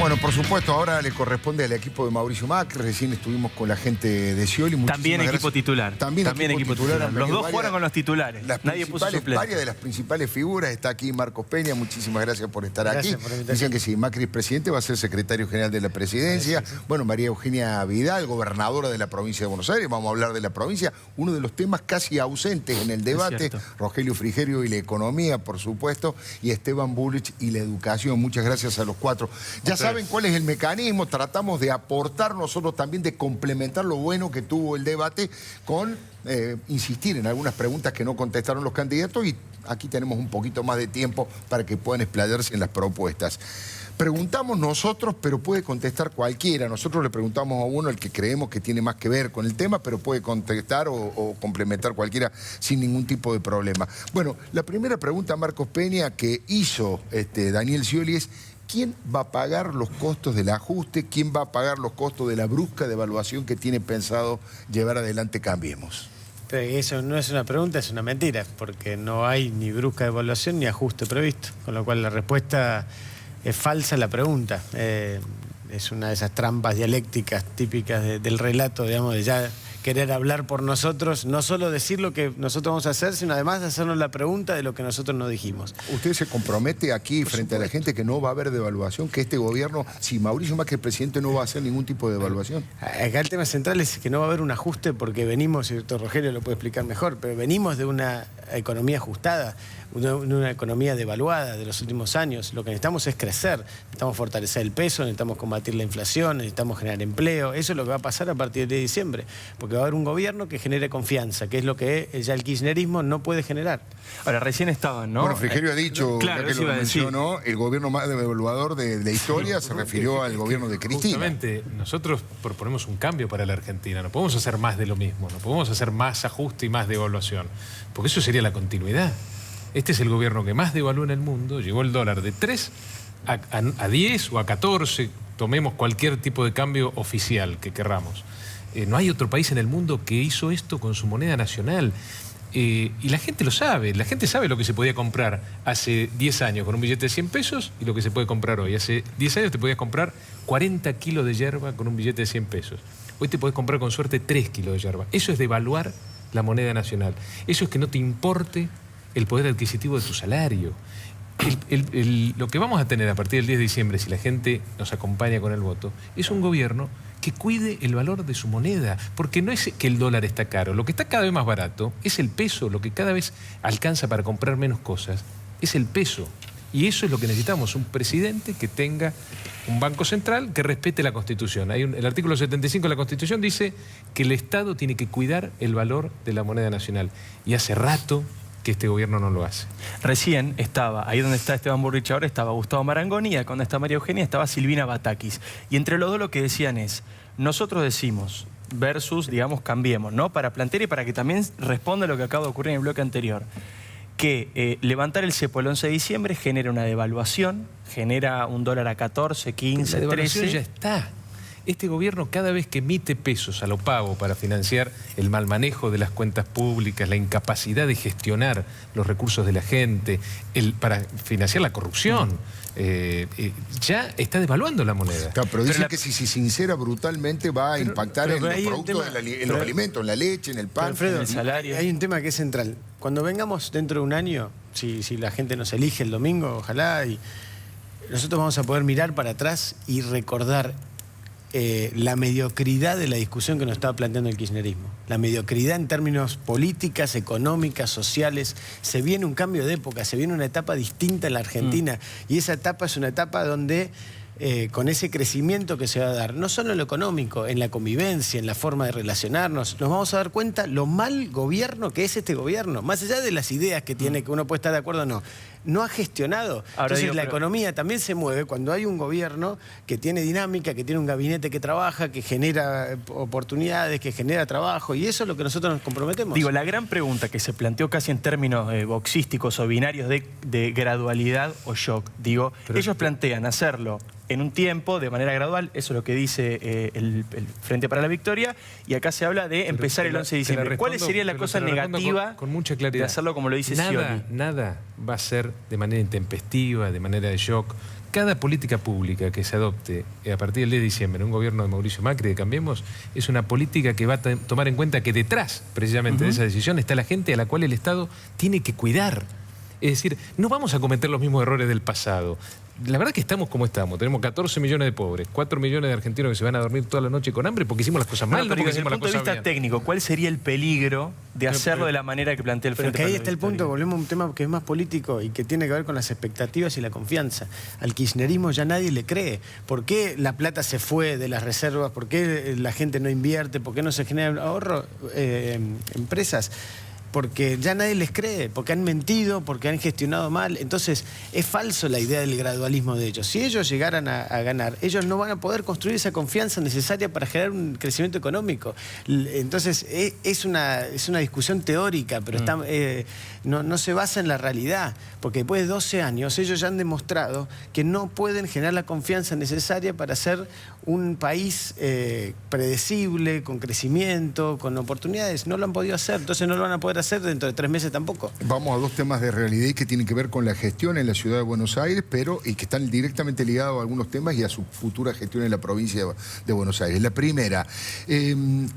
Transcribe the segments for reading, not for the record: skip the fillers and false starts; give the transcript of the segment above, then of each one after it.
Bueno, por supuesto, ahora le corresponde al equipo de Mauricio Macri. Recién estuvimos con la gente de Scioli. También equipo titular. También equipo titular. Los dos jugaron con los titulares. Nadie puso suplente. Varias de las principales figuras. Está aquí Marcos Peña. Muchísimas gracias por estar aquí. Dicen que si Macri es presidente va a ser secretario general de la presidencia. Sí. Bueno, María Eugenia Vidal, gobernadora de la provincia de Buenos Aires. Vamos a hablar de la provincia. Uno de los temas casi ausentes en el debate. Rogelio Frigerio y la economía, por supuesto. Y Esteban Bullrich y la educación. Muchas gracias a los cuatro. Ya saben cuál es el mecanismo. Tratamos de aportar nosotros también, de complementar lo bueno que tuvo el debate con insistir en algunas preguntas que no contestaron los candidatos, y aquí tenemos un poquito más de tiempo para que puedan explayarse en las propuestas. Preguntamos nosotros, pero puede contestar cualquiera. Nosotros le preguntamos a uno, el que creemos que tiene más que ver con el tema, pero puede contestar o complementar cualquiera sin ningún tipo de problema. Bueno, la primera pregunta, Marcos Peña, que hizo Daniel Scioli es: ¿quién va a pagar los costos del ajuste? ¿Quién va a pagar los costos de la brusca devaluación que tiene pensado llevar adelante Cambiemos? Eso no es una pregunta, es una mentira, porque no hay ni brusca devaluación ni ajuste previsto, con lo cual la respuesta es falsa la pregunta. Es una de esas trampas dialécticas típicas del relato, digamos, de ya querer hablar por nosotros, no solo decir lo que nosotros vamos a hacer, sino además hacernos la pregunta de lo que nosotros no dijimos. ¿Usted se compromete aquí frente a la gente que no va a haber devaluación, que este gobierno, si Mauricio Macri es presidente, no va a hacer ningún tipo de devaluación? Acá el tema central es que no va a haber un ajuste porque venimos, y el doctor Rogelio lo puede explicar mejor, pero venimos de una economía ajustada, una economía devaluada de los últimos años. Lo que necesitamos es crecer, necesitamos fortalecer el peso, necesitamos combatir la inflación, necesitamos generar empleo. Eso es lo que va a pasar a partir de diciembre, porque va a haber un gobierno que genere confianza, que es lo que ya el kirchnerismo no puede generar. Ahora, recién estaban, ¿no? Bueno, Frigerio ha dicho, claro, ya que lo mencionó, el gobierno más devaluador de la historia, se refirió al gobierno de Cristina. Justamente, nosotros proponemos un cambio para la Argentina. No podemos hacer más de lo mismo, no podemos hacer más ajuste y más devaluación, porque eso sería la continuidad. Este es el gobierno que más devalúa en el mundo. Llegó el dólar de 3 a 10 o a 14, tomemos cualquier tipo de cambio oficial que querramos. No hay otro país en el mundo que hizo esto con su moneda nacional. Y la gente lo sabe, la gente sabe lo que se podía comprar hace 10 años con un billete de 100 pesos y lo que se puede comprar hoy. Hace 10 años te podías comprar 40 kilos de yerba con un billete de 100 pesos. Hoy te podés comprar con suerte 3 kilos de yerba. Eso es devaluar la moneda nacional. Eso es que no te importe el poder adquisitivo de tu salario. Lo que vamos a tener a partir del 10 de diciembre, si la gente nos acompaña con el voto, es un gobierno que cuide el valor de su moneda, porque no es que el dólar está caro, lo que está cada vez más barato es el peso, lo que cada vez alcanza para comprar menos cosas es el peso. Y eso es lo que necesitamos, un presidente que tenga un banco central que respete la Constitución. El artículo 75 de la Constitución dice que el Estado tiene que cuidar el valor de la moneda nacional. Y hace rato que este gobierno no lo hace. Recién estaba, ahí donde está Esteban Bullrich ahora, estaba Gustavo Marangoni, y acá donde está María Eugenia estaba Silvina Batakis. Y entre los dos lo que decían es: nosotros decimos versus, digamos, Cambiemos, ¿no? Para plantear y para que también responda lo que acaba de ocurrir en el bloque anterior, que levantar el cepo el 11 de diciembre genera una devaluación, genera un dólar a 14, 15, la devaluación 13... ya está. Este gobierno, cada vez que emite pesos a lo pago para financiar el mal manejo de las cuentas públicas, la incapacidad de gestionar los recursos de la gente, para financiar la corrupción, ya está devaluando la moneda. Claro, pero dicen que si se sincera brutalmente va a impactar en los productos, en los alimentos, en la leche, en el pan, Alfredo, en el salario. Hay un tema que es central. Cuando vengamos dentro de un año, si la gente nos elige el domingo, ojalá, y nosotros vamos a poder mirar para atrás y recordar la mediocridad de la discusión que nos estaba planteando el kirchnerismo. La mediocridad en términos políticas, económicas, sociales. Se viene un cambio de época, se viene una etapa distinta en la Argentina. Y esa etapa es una etapa donde, con ese crecimiento que se va a dar, no solo en lo económico, en la convivencia, en la forma de relacionarnos, nos vamos a dar cuenta lo mal gobierno que es este gobierno. Más allá de las ideas que tiene, que uno puede estar de acuerdo o no. No ha gestionado. Ahora Entonces la economía también se mueve cuando hay un gobierno que tiene dinámica, que tiene un gabinete que trabaja, que genera oportunidades, que genera trabajo, y eso es lo que nosotros nos comprometemos. Digo, la gran pregunta que se planteó casi en términos boxísticos o binarios de gradualidad o shock, digo, ellos plantean hacerlo en un tiempo, de manera gradual, eso es lo que dice el Frente para la Victoria, y acá se habla de empezar el 11 de diciembre. ¿Cuál sería la cosa negativa con mucha claridad de hacerlo como lo dice Scioli? Nada va a ser de manera intempestiva, de manera de shock. Cada política pública que se adopte a partir del 10 de diciembre en un gobierno de Mauricio Macri, de Cambiemos, es una política que va a tomar en cuenta que detrás, precisamente, de esa decisión está la gente a la cual el Estado tiene que cuidar. Es decir, no vamos a cometer los mismos errores del pasado. La verdad que estamos como estamos. Tenemos 14 millones de pobres, 4 millones de argentinos que se van a dormir toda la noche con hambre porque hicimos las cosas mal, no porque hicimos las cosas bien. Desde el punto de vista técnico, ¿cuál sería el peligro de hacerlo de la manera que plantea el Frente? Pero que ahí está el punto, volvemos a un tema que es más político y que tiene que ver con las expectativas y la confianza. Al kirchnerismo ya nadie le cree. ¿Por qué la plata se fue de las reservas? ¿Por qué la gente no invierte? ¿Por qué no se genera ahorro? Empresas. Porque ya nadie les cree, porque han mentido, porque han gestionado mal. Entonces, es falso la idea del gradualismo de ellos. Si ellos llegaran a ganar, ellos no van a poder construir esa confianza necesaria para generar un crecimiento económico. Entonces, es una discusión teórica, pero no se basa en la realidad. Porque después de 12 años, ellos ya han demostrado que no pueden generar la confianza necesaria para ser un país predecible, con crecimiento, con oportunidades. No lo han podido hacer, entonces no lo van a poder hacer dentro de 3 meses tampoco. Vamos a dos temas de realidad y que tienen que ver con la gestión en la ciudad de Buenos Aires, y que están directamente ligados a algunos temas y a su futura gestión en la provincia de Buenos Aires. La primera,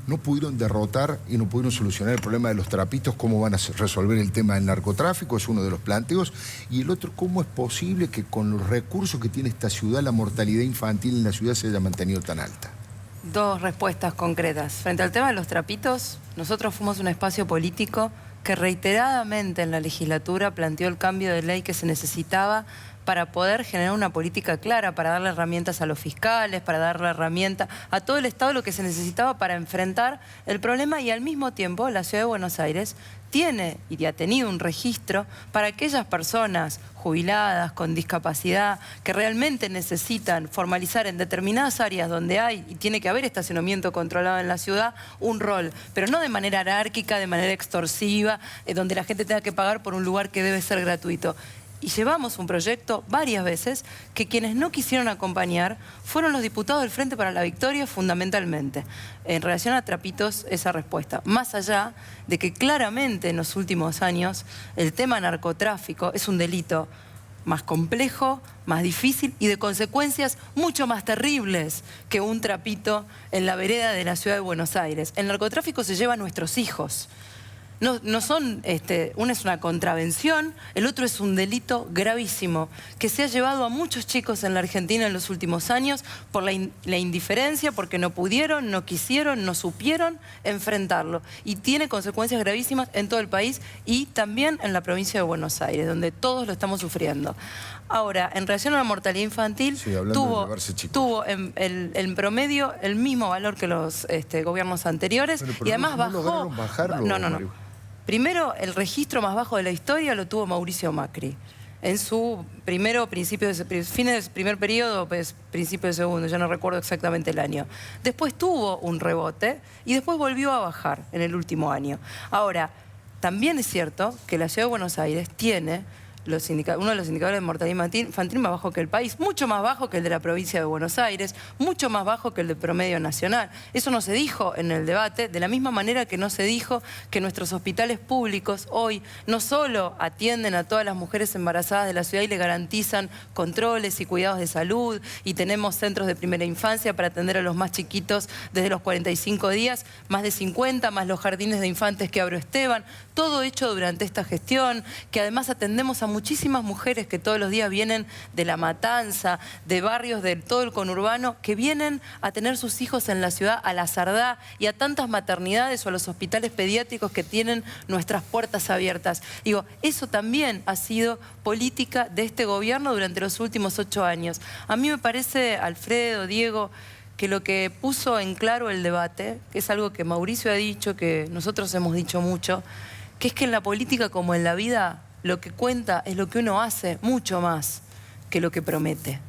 no pudieron derrotar y no pudieron solucionar el problema de los trapitos. ¿Cómo van a resolver el tema del narcotráfico? Es uno de los planteos. Y el otro, ¿cómo es posible que con los recursos que tiene esta ciudad, la mortalidad infantil en la ciudad se haya mantenido tan alta? Dos respuestas concretas. Frente al tema de los trapitos, nosotros fuimos un espacio político que reiteradamente en la legislatura planteó el cambio de ley que se necesitaba para poder generar una política clara, para darle herramientas a los fiscales, para darle herramienta a todo el Estado, lo que se necesitaba para enfrentar el problema, y al mismo tiempo la Ciudad de Buenos Aires tiene y ha tenido un registro para aquellas personas jubiladas, con discapacidad, que realmente necesitan formalizar en determinadas áreas donde hay y tiene que haber estacionamiento controlado en la ciudad, un rol, pero no de manera anárquica, de manera extorsiva, donde la gente tenga que pagar por un lugar que debe ser gratuito. Y llevamos un proyecto varias veces que quienes no quisieron acompañar fueron los diputados del Frente para la Victoria, fundamentalmente. En relación a trapitos, esa respuesta. Más allá de que claramente en los últimos años el tema narcotráfico es un delito más complejo, más difícil y de consecuencias mucho más terribles que un trapito en la vereda de la Ciudad de Buenos Aires. El narcotráfico se lleva a nuestros hijos. No son, uno es una contravención, el otro es un delito gravísimo que se ha llevado a muchos chicos en la Argentina en los últimos años por la indiferencia, porque no pudieron, no quisieron, no supieron enfrentarlo. Y tiene consecuencias gravísimas en todo el país y también en la provincia de Buenos Aires, donde todos lo estamos sufriendo. Ahora, en relación a la mortalidad infantil, sí, tuvo en promedio el mismo valor que los gobiernos anteriores, pero y además bajó. No. Primero, el registro más bajo de la historia lo tuvo Mauricio Macri. En su fines del primer periodo, pues, principio del segundo, ya no recuerdo exactamente el año. Después tuvo un rebote y después volvió a bajar en el último año. Ahora, también es cierto que la Ciudad de Buenos Aires tiene uno de los indicadores de mortalidad infantil más bajo que el país, mucho más bajo que el de la provincia de Buenos Aires, mucho más bajo que el del promedio nacional. Eso no se dijo en el debate, de la misma manera que no se dijo que nuestros hospitales públicos hoy no solo atienden a todas las mujeres embarazadas de la ciudad y le garantizan controles y cuidados de salud, y tenemos centros de primera infancia para atender a los más chiquitos desde los 45 días, más de 50, más los jardines de infantes que abrió Esteban, todo hecho durante esta gestión, que además atendemos a muchísimas mujeres que todos los días vienen de La Matanza, de barrios de todo el conurbano, que vienen a tener sus hijos en la ciudad, a la Sardá y a tantas maternidades o a los hospitales pediátricos que tienen nuestras puertas abiertas. Digo, eso también ha sido política de este gobierno durante los últimos 8 años. A mí me parece, Alfredo, Diego, que lo que puso en claro el debate, que es algo que Mauricio ha dicho, que nosotros hemos dicho mucho, que es que en la política como en la vida lo que cuenta es lo que uno hace mucho más que lo que promete.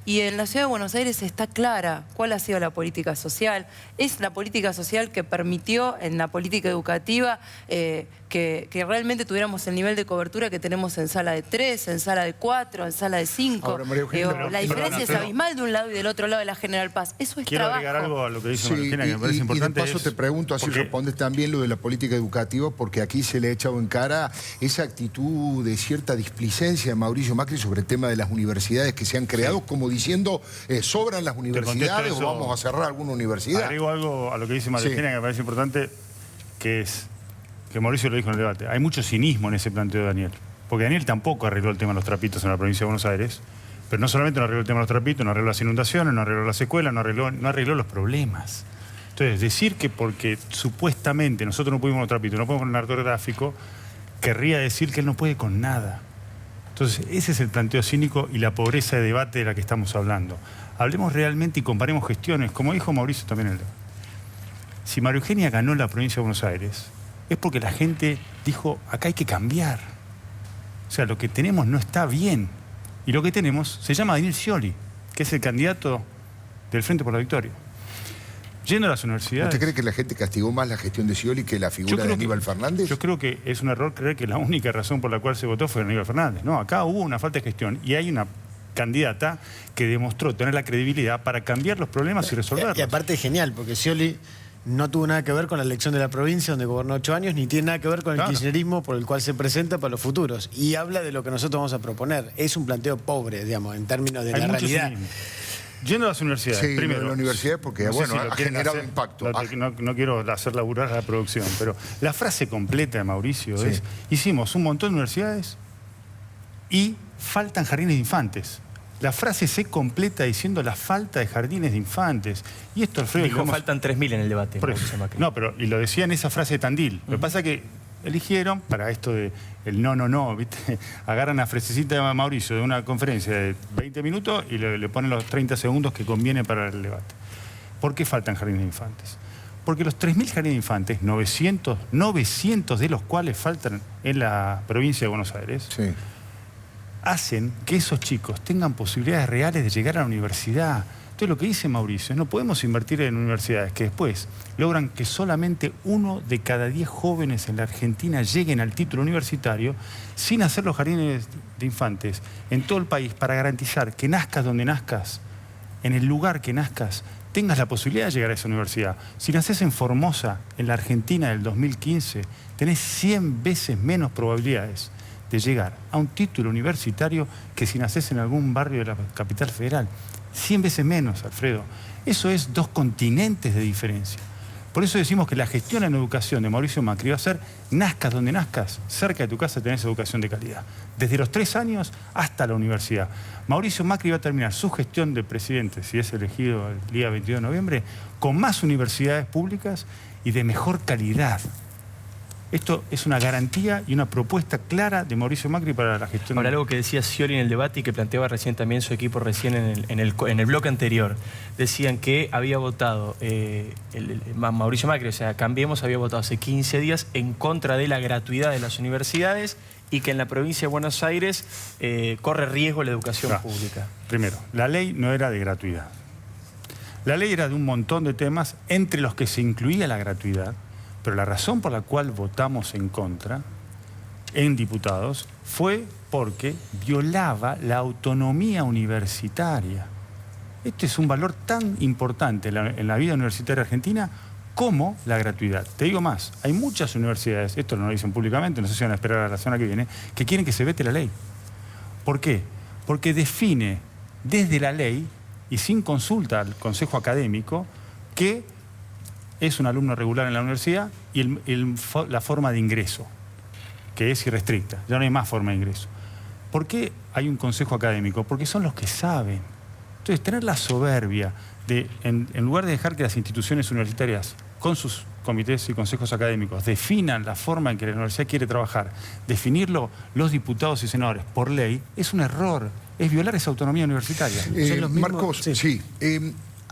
Y en la Ciudad de Buenos Aires está clara cuál ha sido la política social. Es la política social que permitió en la política educativa que realmente tuviéramos el nivel de cobertura que tenemos en sala de 3, en sala de 4, en sala de 5. Ahora, María Eugenia, La diferencia es abismal de un lado y del otro lado de la General Paz. Eso es Quiero trabajo. agregar algo a lo que dice Sí, María Eugenia, que me parece importante. Y de paso te pregunto, así respondes también lo de la política educativa, porque aquí se le ha echado en cara esa actitud de cierta displicencia de Mauricio Macri sobre el tema de las universidades que se han creado, como diciendo, sobran las universidades o vamos a cerrar alguna universidad. Agrego algo a lo que dice María Eugenia, que me parece importante, que es que Mauricio lo dijo en el debate. Hay mucho cinismo en ese planteo de Daniel. Porque Daniel tampoco arregló el tema de los trapitos en la provincia de Buenos Aires, pero no solamente no arregló el tema de los trapitos, no arregló las inundaciones, no arregló las escuelas, no arregló los problemas. Entonces, decir que porque supuestamente nosotros no pudimos los trapitos, no podemos con el narcotráfico, querría decir que él no puede con nada. Entonces, ese es el planteo cínico y la pobreza de debate de la que estamos hablando. Hablemos realmente y comparemos gestiones, como dijo Mauricio también en el debate. Si María Eugenia ganó la provincia de Buenos Aires, es porque la gente dijo, acá hay que cambiar. O sea, lo que tenemos no está bien. Y lo que tenemos se llama Daniel Scioli, que es el candidato del Frente por la Victoria. Yendo a las universidades... ¿Usted cree que la gente castigó más la gestión de Scioli que la figura de Aníbal Fernández? Yo creo que es un error creer que la única razón por la cual se votó fue Aníbal Fernández. No, acá hubo una falta de gestión y hay una candidata que demostró tener la credibilidad para cambiar los problemas y resolverlos. Y aparte es genial, porque Scioli no tuvo nada que ver con la elección de la provincia, donde gobernó 8 años, ni tiene nada que ver con el kirchnerismo por el cual se presenta para los futuros. Y habla de lo que nosotros vamos a proponer. Es un planteo pobre, digamos, en términos de la realidad. Cinismo. Yendo a las universidades, sí, primero. En la universidad porque, no bueno, si ha generado impacto. No quiero hacer laburar a la producción, pero la frase completa de Mauricio es: hicimos un montón de universidades y faltan jardines de infantes. La frase se completa diciendo la falta de jardines de infantes. Y esto, Alfredo... Dijo, faltan 3.000 en el debate. No, pero y lo decía en esa frase de Tandil. Lo que pasa es que eligieron, para esto de el no, ¿viste? Agarran la frasecita de Mauricio de una conferencia de 20 minutos y le ponen los 30 segundos que conviene para el debate. ¿Por qué faltan jardines de infantes? Porque los 3.000 jardines de infantes, 900 de los cuales faltan en la provincia de Buenos Aires, hacen que esos chicos tengan posibilidades reales de llegar a la universidad. Entonces lo que dice Mauricio es: no podemos invertir en universidades que después logran que solamente 1 de cada 10 jóvenes en la Argentina lleguen al título universitario sin hacer los jardines de infantes en todo el país para garantizar que nazcas donde nazcas, en el lugar que nazcas, tengas la posibilidad de llegar a esa universidad. Si nacés en Formosa, en la Argentina del 2015, tenés 100 veces menos probabilidades de llegar a un título universitario que si nacés en algún barrio de la capital federal. 100 veces menos, Alfredo. Eso es 2 continentes de diferencia. Por eso decimos que la gestión en educación de Mauricio Macri va a ser: nazcas donde nazcas, cerca de tu casa tenés educación de calidad. Desde los 3 años hasta la universidad. Mauricio Macri va a terminar su gestión de presidente, si es elegido el día 22 de noviembre, con más universidades públicas y de mejor calidad. Esto es una garantía y una propuesta clara de Mauricio Macri para la gestión. Ahora, algo que decía Scioli en el debate y que planteaba recién también su equipo recién en el bloque anterior. Decían que había votado Mauricio Macri, o sea, Cambiemos, había votado hace 15 días en contra de la gratuidad de las universidades y que en la provincia de Buenos Aires corre riesgo la educación pública. Primero, la ley no era de gratuidad. La ley era de un montón de temas, entre los que se incluía la gratuidad. Pero la razón por la cual votamos en contra, en diputados, fue porque violaba la autonomía universitaria. Este es un valor tan importante en la vida universitaria argentina como la gratuidad. Te digo más, hay muchas universidades, esto no lo dicen públicamente, no sé si van a esperar a la semana que viene, que quieren que se vete la ley. ¿Por qué? Porque define desde la ley y sin consulta al Consejo Académico que es un alumno regular en la universidad y la forma de ingreso, que es irrestricta. Ya no hay más forma de ingreso. ¿Por qué hay un consejo académico? Porque son los que saben. Entonces, tener la soberbia de, en lugar de dejar que las instituciones universitarias, con sus comités y consejos académicos, definan la forma en que la universidad quiere trabajar, definirlo los diputados y senadores por ley, es un error. Es violar esa autonomía universitaria. Marcos,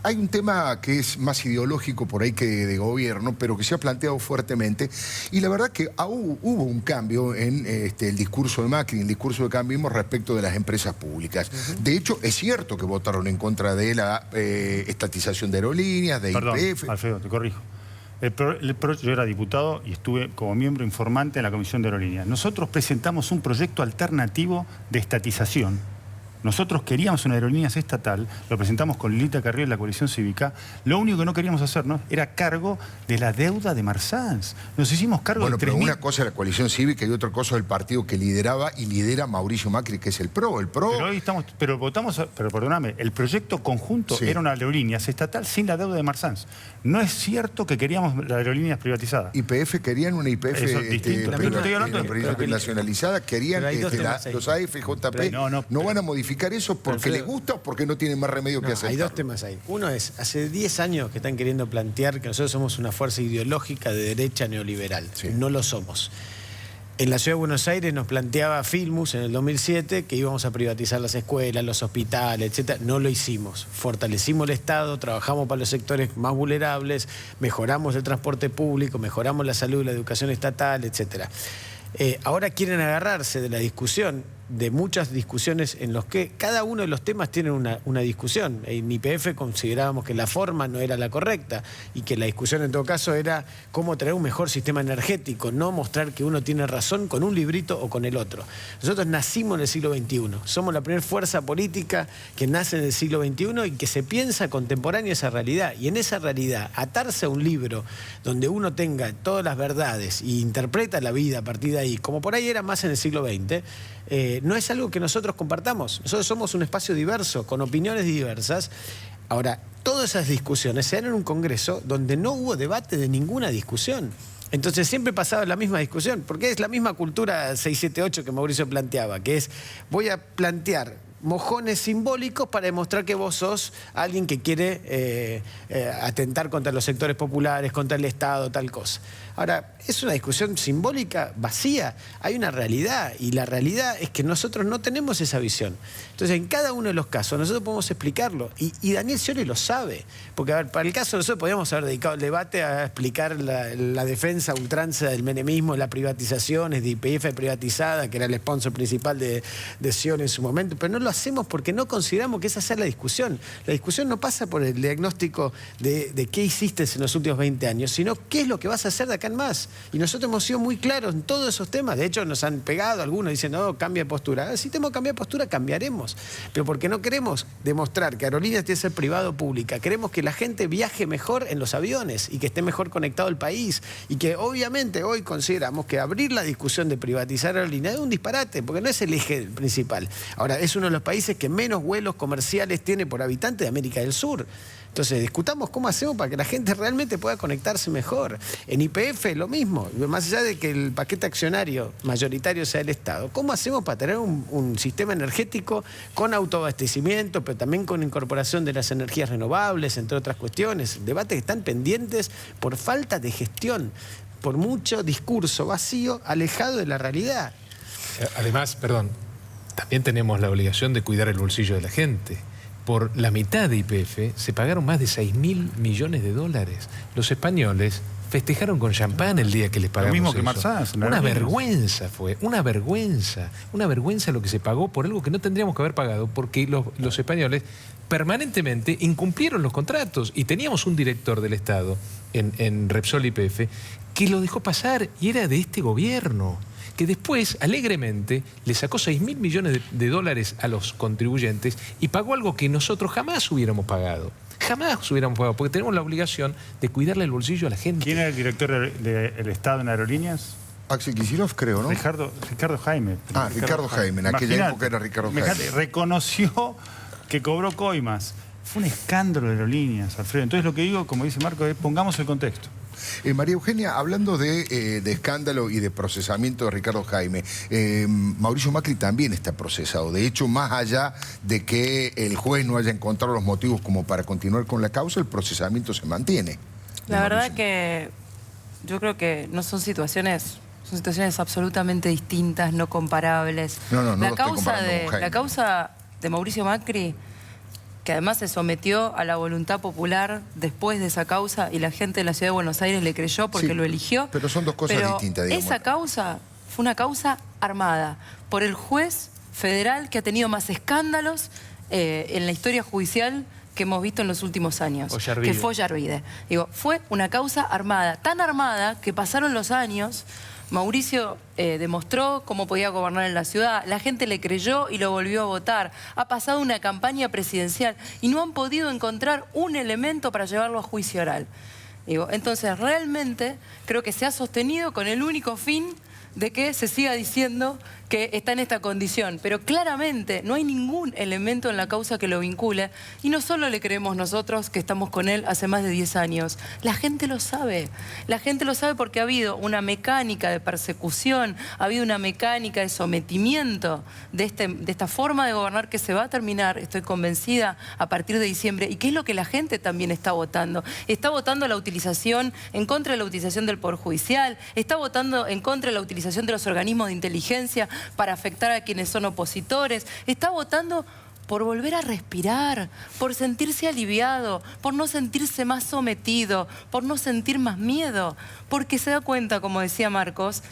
Hay un tema que es más ideológico por ahí que de gobierno, pero que se ha planteado fuertemente. Y la verdad que hubo un cambio en el discurso de Macri, en el discurso de Cambiemos respecto de las empresas públicas. De hecho, es cierto que votaron en contra de la estatización de aerolíneas, de YPF. Perdón, Alfredo, te corrijo. Yo era diputado y estuve como miembro informante en la Comisión de Aerolíneas. Nosotros presentamos un proyecto alternativo de estatización. Nosotros queríamos una aerolíneas estatal, lo presentamos con Lilita Carrió en la coalición cívica. Lo único que no queríamos hacernos era cargo de la deuda de Marsans. Nos hicimos cargo de 3.000... Bueno, pero una cosa es la coalición cívica y otra cosa es el partido que lideraba y lidera Mauricio Macri, que es el PRO. Pero hoy estamos... Pero votamos... Pero perdóname, el proyecto conjunto era una aerolíneas estatal sin la deuda de Marsans. No es cierto que queríamos las aerolíneas privatizadas. YPF querían una YPF nacionalizada, querían los AFJP. No van a modificar eso porque les gusta o porque no tienen más remedio que hacer. Hay dos temas ahí. Uno es, hace 10 años que están queriendo plantear que nosotros somos una fuerza ideológica de derecha neoliberal. No lo somos. En la Ciudad de Buenos Aires nos planteaba Filmus en el 2007 que íbamos a privatizar las escuelas, los hospitales, etc. No lo hicimos. Fortalecimos el Estado, trabajamos para los sectores más vulnerables, mejoramos el transporte público, mejoramos la salud, la educación estatal, etc. Ahora quieren agarrarse de la discusión, de muchas discusiones en los que cada uno de los temas tiene una discusión. En YPF considerábamos que la forma no era la correcta y que la discusión en todo caso era cómo traer un mejor sistema energético, no mostrar que uno tiene razón con un librito o con el otro. Nosotros nacimos en el siglo XXI, somos la primera fuerza política que nace en el siglo XXI y que se piensa contemporánea a esa realidad. Y en esa realidad, atarse a un libro donde uno tenga todas las verdades y interpreta la vida a partir de ahí, como por ahí era más en el siglo XX, no es algo que nosotros compartamos. Nosotros somos un espacio diverso, con opiniones diversas. Ahora, todas esas discusiones se dan en un congreso donde no hubo debate de ninguna discusión. Entonces siempre pasaba la misma discusión, porque es la misma cultura 678 que Mauricio planteaba, que es, voy a plantear mojones simbólicos para demostrar que vos sos alguien que quiere atentar contra los sectores populares, contra el Estado, tal cosa. Ahora, es una discusión simbólica vacía. Hay una realidad y la realidad es que nosotros no tenemos esa visión. Entonces, en cada uno de los casos nosotros podemos explicarlo y Daniel Scioli lo sabe. Porque, a ver, para el caso nosotros podríamos haber dedicado el debate a explicar la defensa ultranza del menemismo, las privatizaciones de YPF privatizada, que era el sponsor principal de Scioli en su momento, pero no lo hacemos porque no consideramos que esa sea la discusión. La discusión no pasa por el diagnóstico de qué hiciste en los últimos 20 años, sino qué es lo que vas a hacer de acá en más. Y nosotros hemos sido muy claros en todos esos temas. De hecho, nos han pegado algunos diciendo, no, cambia de postura. Si tenemos que cambiar de postura, cambiaremos. Pero porque no queremos demostrar que Aerolíneas tiene que ser privado o pública. Queremos que la gente viaje mejor en los aviones y que esté mejor conectado el país. Y que obviamente hoy consideramos que abrir la discusión de privatizar Aerolíneas es un disparate, porque no es el eje principal. Ahora, es uno de los países que menos vuelos comerciales tiene por habitante de América del Sur. Entonces, discutamos cómo hacemos para que la gente realmente pueda conectarse mejor. En YPF lo mismo, más allá de que el paquete accionario mayoritario sea el Estado, ¿cómo hacemos para tener un sistema energético con autoabastecimiento, pero también con incorporación de las energías renovables, entre otras cuestiones? Debates que están pendientes por falta de gestión, por mucho discurso vacío, alejado de la realidad. Además, perdón, también tenemos la obligación de cuidar el bolsillo de la gente. Por la mitad de YPF se pagaron más de 6.000 millones de dólares. Los españoles festejaron con champán el día que les pagamos lo mismo eso. que Marsans. Una vergüenza fue, una vergüenza lo que se pagó por algo que no tendríamos que haber pagado, porque los españoles permanentemente incumplieron los contratos y teníamos un director del Estado en Repsol YPF que lo dejó pasar y era de este gobierno, que después, alegremente, le sacó 6.000 millones de dólares a los contribuyentes y pagó algo que nosotros jamás hubiéramos pagado. Jamás hubiéramos pagado, porque tenemos la obligación de cuidarle el bolsillo a la gente. ¿Quién era el director del Estado en Aerolíneas? Axel Kicillof, creo, ¿no? Ricardo Jaime. Ricardo Jaime. En aquella época era Ricardo Jaime. Reconoció que cobró coimas. Fue un escándalo de Aerolíneas, Alfredo. Entonces lo que digo, como dice Marco, es pongamos el contexto. María Eugenia, hablando de escándalo y de procesamiento de Ricardo Jaime, Mauricio Macri también está procesado. De hecho, más allá de que el juez no haya encontrado los motivos como para continuar con la causa, el procesamiento se mantiene. La verdad que yo creo que no son situaciones absolutamente distintas, no comparables. No La causa de Mauricio Macri, que que además se sometió a la voluntad popular después de esa causa y la gente de la Ciudad de Buenos Aires le creyó porque lo eligió. Pero son dos cosas distintas, digamos. Esa causa fue una causa armada por el juez federal que ha tenido más escándalos en la historia judicial que hemos visto en los últimos años, que fue Ollarvide. Digo, fue una causa armada, tan armada que pasaron los años. Mauricio demostró cómo podía gobernar en la ciudad, la gente le creyó y lo volvió a votar. Ha pasado una campaña presidencial y no han podido encontrar un elemento para llevarlo a juicio oral. Digo, entonces, realmente creo que se ha sostenido con el único fin de que se siga diciendo que está en esta condición, pero claramente no hay ningún elemento en la causa que lo vincule, y no solo le creemos nosotros que estamos con él hace más de 10 años, la gente lo sabe porque ha habido una mecánica de persecución, ha habido una mecánica de sometimiento de esta forma de gobernar que se va a terminar, estoy convencida, a partir de diciembre, y que es lo que la gente también está votando. Está votando la utilización, en contra de la utilización del Poder Judicial, está votando en contra de la utilización de los organismos de inteligencia para afectar a quienes son opositores, está votando por volver a respirar, por sentirse aliviado, por no sentirse más sometido, por no sentir más miedo, porque se da cuenta, como decía Marcos,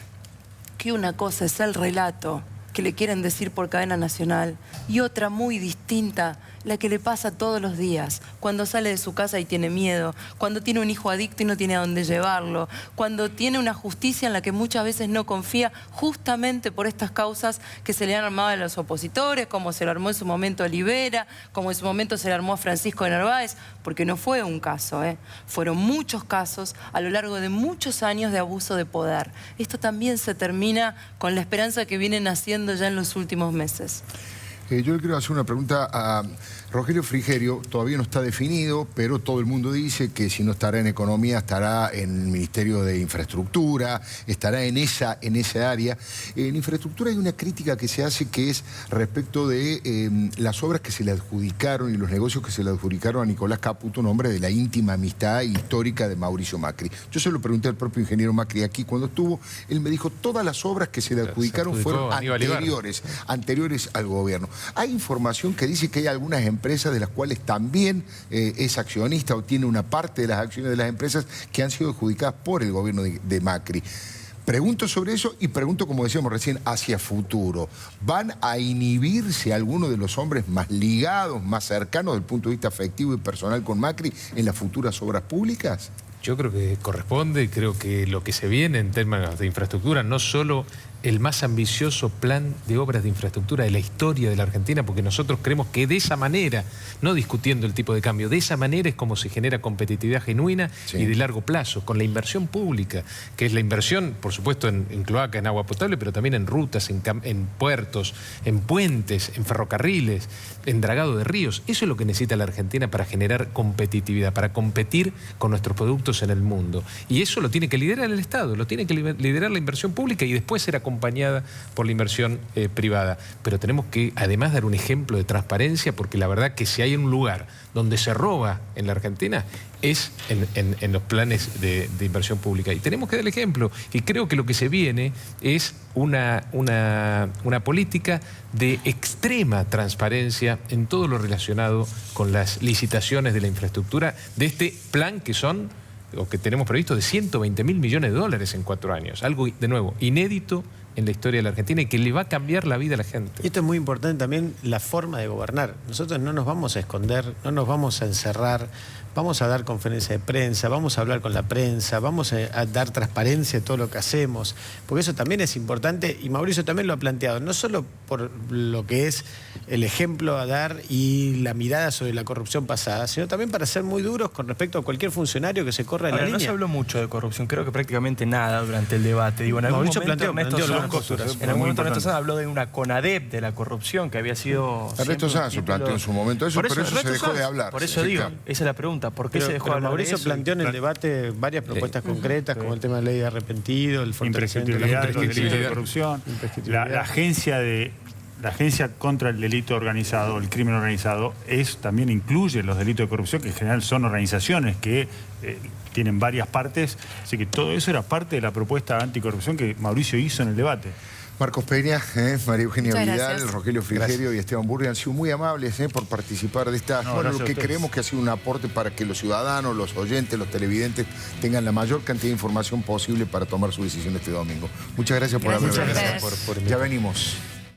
que una cosa es el relato que le quieren decir por cadena nacional y otra muy distinta, la que le pasa todos los días, cuando sale de su casa y tiene miedo, cuando tiene un hijo adicto y no tiene a dónde llevarlo, cuando tiene una justicia en la que muchas veces no confía justamente por estas causas que se le han armado a los opositores, como se lo armó en su momento a Olivera, como en su momento se le armó a Francisco de Narváez, porque no fue un caso, fueron muchos casos a lo largo de muchos años de abuso de poder. Esto también se termina con la esperanza que vienen haciendo ya en los últimos meses. Yo le quiero hacer una pregunta a Rogelio Frigerio. Todavía no está definido, pero todo el mundo dice que si no estará en Economía, estará en el Ministerio de Infraestructura, estará en esa área. En Infraestructura hay una crítica que se hace que es respecto de las obras que se le adjudicaron y los negocios que se le adjudicaron a Nicolás Caputo, un hombre de la íntima amistad histórica de Mauricio Macri. Yo se lo pregunté al propio ingeniero Macri aquí cuando estuvo. Él me dijo, todas las obras que se le adjudicaron fueron anteriores al gobierno. Hay información que dice que hay algunas empresas de las cuales también es accionista o tiene una parte de las acciones de las empresas que han sido adjudicadas por el gobierno de Macri. Pregunto sobre eso y pregunto, como decíamos recién, hacia futuro. ¿Van a inhibirse algunos de los hombres más ligados, más cercanos desde el punto de vista afectivo y personal con Macri en las futuras obras públicas? Yo creo que corresponde, creo que lo que se viene en términos de infraestructura, no solo el más ambicioso plan de obras de infraestructura de la historia de la Argentina, porque nosotros creemos que de esa manera, no discutiendo el tipo de cambio, de esa manera es como se genera competitividad genuina y de largo plazo, con la inversión pública, que es la inversión, por supuesto, en cloaca, en agua potable, pero también en rutas, en puertos, en puentes, en ferrocarriles, en dragado de ríos. Eso es lo que necesita la Argentina para generar competitividad, para competir con nuestros productos en el mundo. Y eso lo tiene que liderar el Estado, lo tiene que liderar la inversión pública y después ser acompañada por la inversión privada. Pero tenemos que además dar un ejemplo de transparencia, porque la verdad que si hay un lugar donde se roba en la Argentina es en los planes de inversión pública. Y tenemos que dar el ejemplo. Y creo que lo que se viene es una política de extrema transparencia en todo lo relacionado con las licitaciones de la infraestructura de este plan que son, o que tenemos previsto, de 120.000 millones de dólares en 4 años. Algo, de nuevo, inédito en la historia de la Argentina y que le va a cambiar la vida a la gente. Y esto es muy importante también, la forma de gobernar. Nosotros no nos vamos a esconder, no nos vamos a encerrar, vamos a dar conferencia de prensa, vamos a hablar con la prensa, vamos a dar transparencia a todo lo que hacemos, porque eso también es importante y Mauricio también lo ha planteado, no solo por lo que es el ejemplo a dar y la mirada sobre la corrupción pasada, sino también para ser muy duros con respecto a cualquier funcionario que se corra en la línea. No se habló mucho de corrupción, creo que prácticamente nada durante el debate. Digo, en algún Mauricio momento planteó Sanz habló de una CONADEP de la corrupción que había sido... Ernesto Sanz planteó en su momento eso, pero eso se dejó de hablar. Por eso digo, esa es la pregunta, ¿por qué se dejó de hablar de eso? Mauricio planteó en el debate varias propuestas concretas, como el tema de la ley de arrepentido, el fortalecimiento de la imprescriptibilidad de corrupción, la agencia contra el delito organizado, el crimen organizado, también incluye los delitos de corrupción, que en general son organizaciones que tienen varias partes, así que todo eso era parte de la propuesta anticorrupción que Mauricio hizo en el debate. Marcos Peña, María Eugenia Muchas Vidal, gracias. Rogelio Frigerio y Esteban Burri han sido muy amables por participar de esta, No, bueno, gracias lo a que ustedes. creemos que ha sido un aporte para que los ciudadanos, los oyentes, los televidentes tengan la mayor cantidad de información posible para tomar su decisión este domingo. Muchas gracias por Gracias haber a venido. ustedes. por Ya venimos.